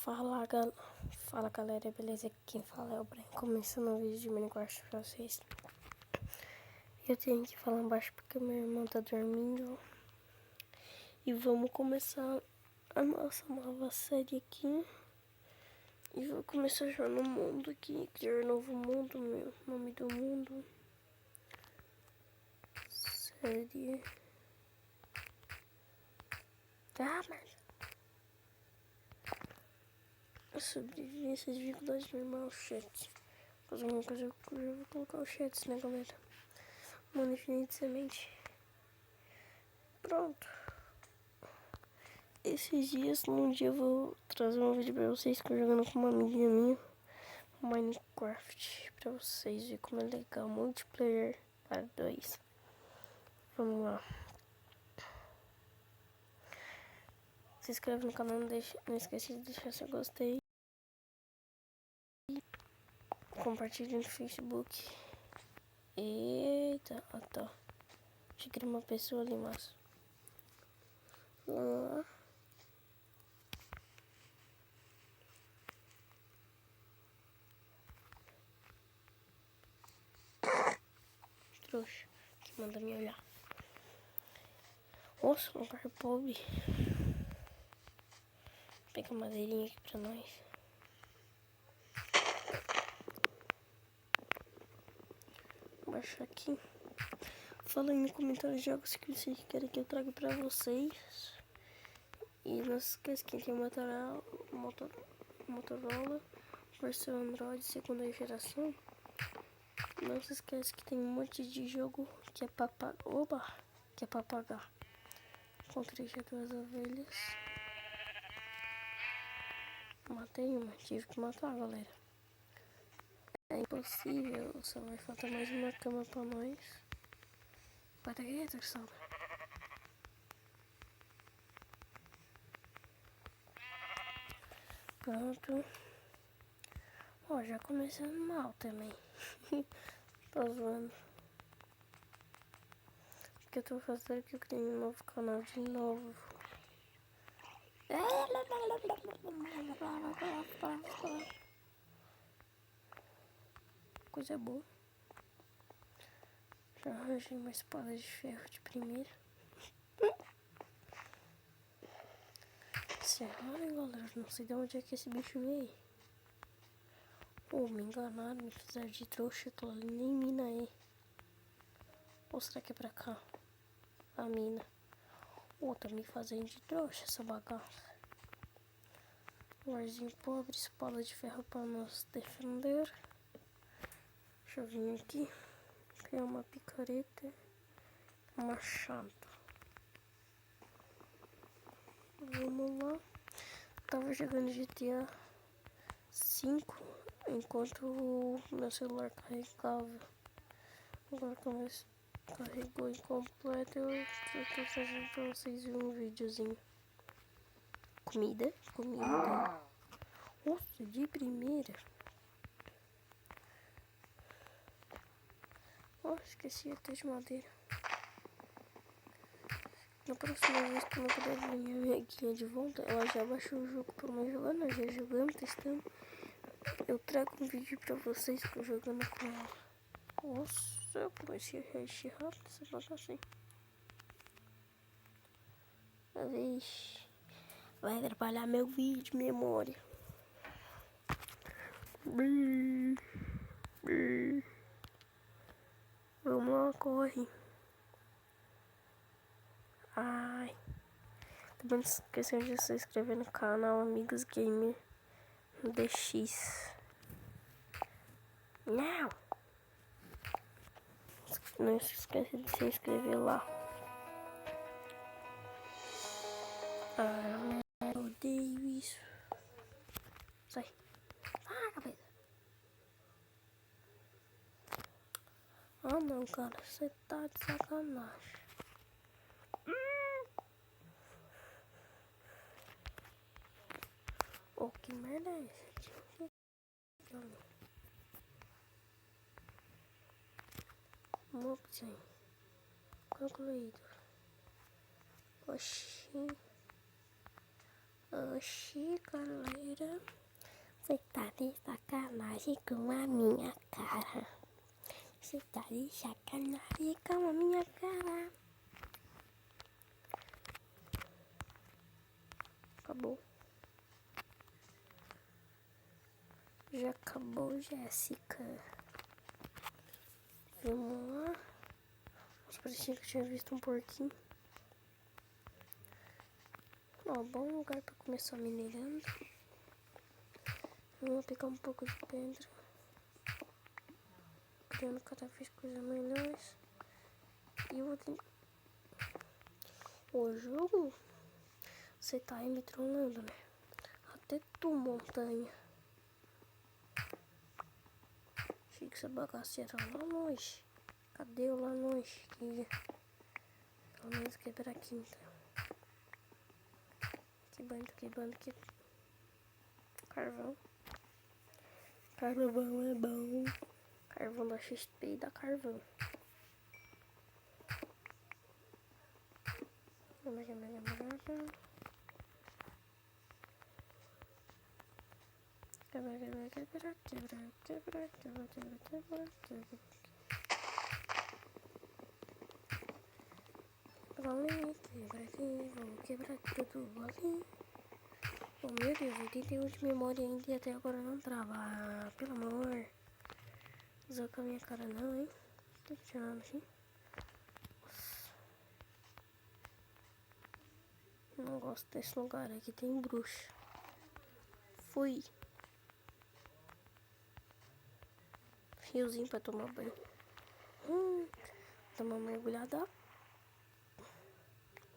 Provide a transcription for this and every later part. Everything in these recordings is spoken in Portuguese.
Fala galera, beleza? Quem fala é o Breno, começando um vídeo de Minecraft pra vocês. Eu tenho que falar baixo porque meu irmão tá dormindo. E vamos começar a nossa nova série aqui. E vou começar já no mundo aqui, criar novo mundo, meu nome do mundo. Série. Ah, mas a sobrevivência de dificuldade normal, chat. Fazer uma coisa, eu vou colocar o chat, né, galera? Mano, infinito de semente. Pronto. Esses dias, num dia eu vou trazer um vídeo pra vocês que eu jogando com uma amiga minha Minecraft, pra vocês verem como é legal, multiplayer para 2. Vamos lá. Se inscreve no canal, não esquece de deixar seu gostei. Compartilhe no Facebook. Eita, tá. Achei que era uma pessoa ali, mas... Vamos lá. Trouxa, que manda me olhar. Nossa, um lugar pobre. Pega a madeirinha aqui pra nós. Vou baixar aqui. Fala aí no comentário de jogos que vocês querem que eu traga pra vocês. E não se esqueça que tem Motorola, versão Android segunda geração. Não se esqueça que tem um monte de jogo que é pra pagar. Encontrei já 2 ovelhas. Matei uma, tive que matar, galera. É impossível, só vai faltar mais uma cama pra nós. Vai ter que retorção. Pronto. Ó, já começando mal também. Tô zoando. O que eu tô fazendo aqui? Eu criei um novo canal de novo. Coisa boa. Já arranjei uma espada de ferro de primeira. Será, né, galera? Não sei de onde é que esse bicho veio. Pô, me enganaram, me fizeram de trouxa. Tô ali, nem mina aí. Ou será que é pra cá? A mina. Ô, tá me fazendo de trouxa essa bagaça. Lugarzinho pobre, espada de ferro pra nos defender. Deixa eu vir aqui. Criar uma picareta. Machado. Vamos lá. Tava jogando GTA 5 enquanto o meu celular carregava. Agora carregou incompleto. Eu tô trazendo pra vocês um videozinho. Comida. Nossa, de primeira. Nossa, esqueci até de madeira. Na próxima vez que eu não puder ver minha amiguinha de volta, ela já baixou o jogo pra nós jogar, nós já jogamos, testando. Eu trago um vídeo pra vocês que eu jogando com ela. Nossa, eu comecei a reagir rápido essa bagaça aí. Vixe, vai atrapalhar meu vídeo de memória. Vamos lá, corre. Ai. Também não esqueçam de se inscrever no canal Amigos Gamer DX. Não! Não se esqueça de se inscrever lá. Ah, eu odeio isso. Sai. Ah, cabeça. Ah, não, cara. Você tá de sacanagem. Oh, que merda é essa? Opção. Concluído. Oxi. Oxi, galera. Você tá de sacanagem com a minha cara. Você tá de sacanagem com a minha cara. Acabou. Já acabou, Jéssica. Vamos lá. Nossa, parecia que eu tinha visto um porquinho. Ó, bom lugar pra começar minerando. Vamos pegar um pouco de pedra. Criando cada vez coisas melhores. E eu vou ter... O jogo... Você tá aí me trollando, né? Até tu, montanha. Achei que essa bagaça era lá longe. Cadê o lá longe? Que... Pelo menos quebrar aqui, então. Quebrando. Carvão. Carvão é bom. Carvão da XP e da carvão. Vamos quebrar tudo ali. Oh meu Deus, 81 de memória ainda e até agora não trava. Ah, pelo amor. Usar com a minha cara não, hein? Tô tirando assim. Não gosto desse lugar, aqui tem bruxa. Fui. Riozinho pra tomar banho. Tomar mergulhada.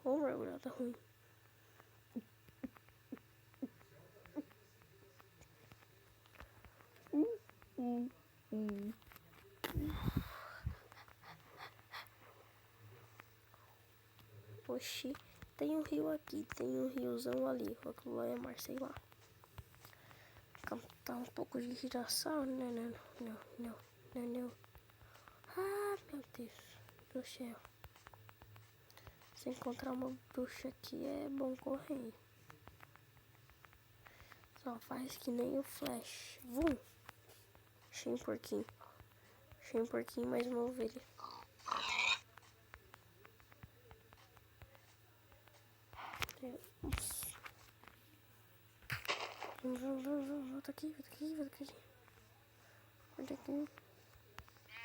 Ou mergulhada ruim. Oxi, tem um rio aqui, tem um riozão ali. Aquilo lá é mar, sei lá. Tá um pouco de girassol. Não. Ah, meu Deus do céu. Se encontrar uma bruxa aqui é bom correr. Só faz que nem o Flash. Vum. Achei um porquinho. Mais uma ovelha. Volta aqui. Olha aqui.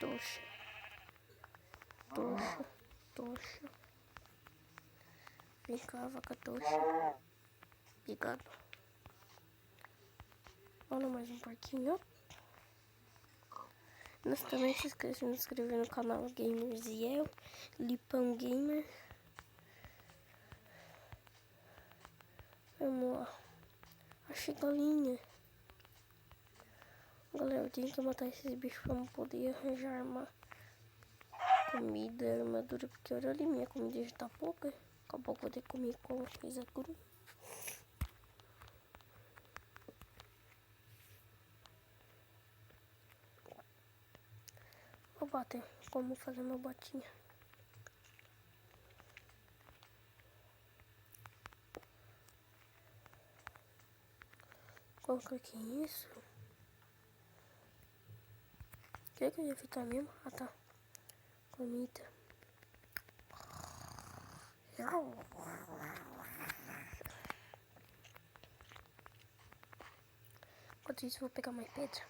Tocha. Vem cá, vaca tocha. Obrigado. Olha mais um porquinho. Nós também se esquece de se inscrever no canal Gamers e eu, Lipão Gamer. Vamos lá. Achei galinha. Galera, eu tenho que matar esses bichos pra eu poder arranjar uma comida, armadura, porque olha ali, minha comida já tá pouca. Daqui a pouco eu vou ter que comer com coisa crua. Vou bater como fazer uma botinha. Colocar aqui isso. O que eu ia ficar mesmo? Ah tá. Comida. Enquanto isso, eu vou pegar mais pedra.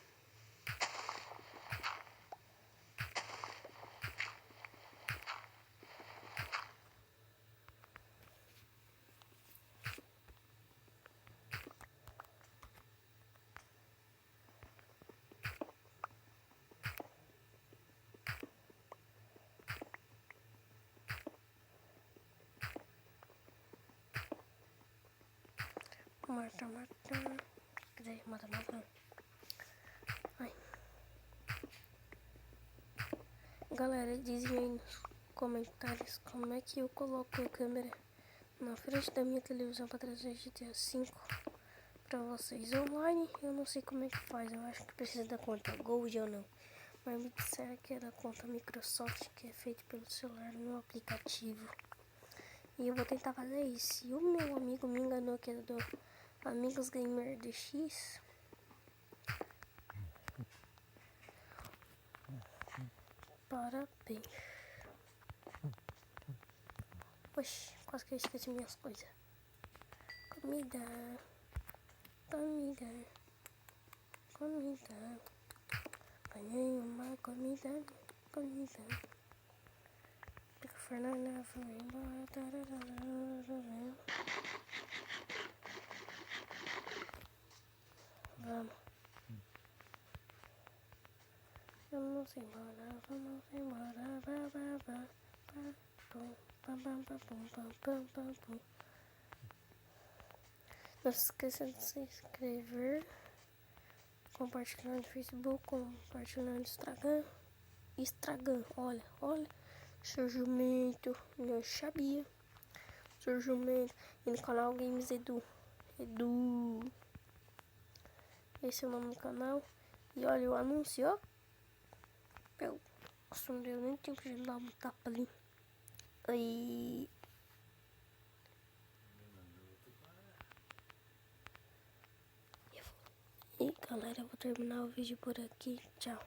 Mata. Ai. Galera, dizem aí nos comentários como é que eu coloco a câmera na frente da minha televisão para trazer GTA V pra vocês online. Eu não sei como é que faz, eu acho que precisa da conta Gold ou não. Mas me disseram que é da conta Microsoft, que é feita pelo celular no aplicativo. E eu vou tentar fazer isso. E o meu amigo me enganou que era Amigos Gamer DX. Parabéns. Oxi, quase que eu esqueci minhas coisas. Comida. Ganhei uma comida. Porque a Fernanda foi embora. Vamos. Vamos embora. Não se esqueça de se inscrever, compartilhar no Facebook, compartilhar no Instagram. Olha, seu jumento, não sabia. Seu jumento, e no canal Games Edu. Esse é o nome do canal. E olha o anúncio, ó. Nossa, não deu nem tempo de dar um tapa ali. Aí. E galera, eu vou terminar o vídeo por aqui. Tchau.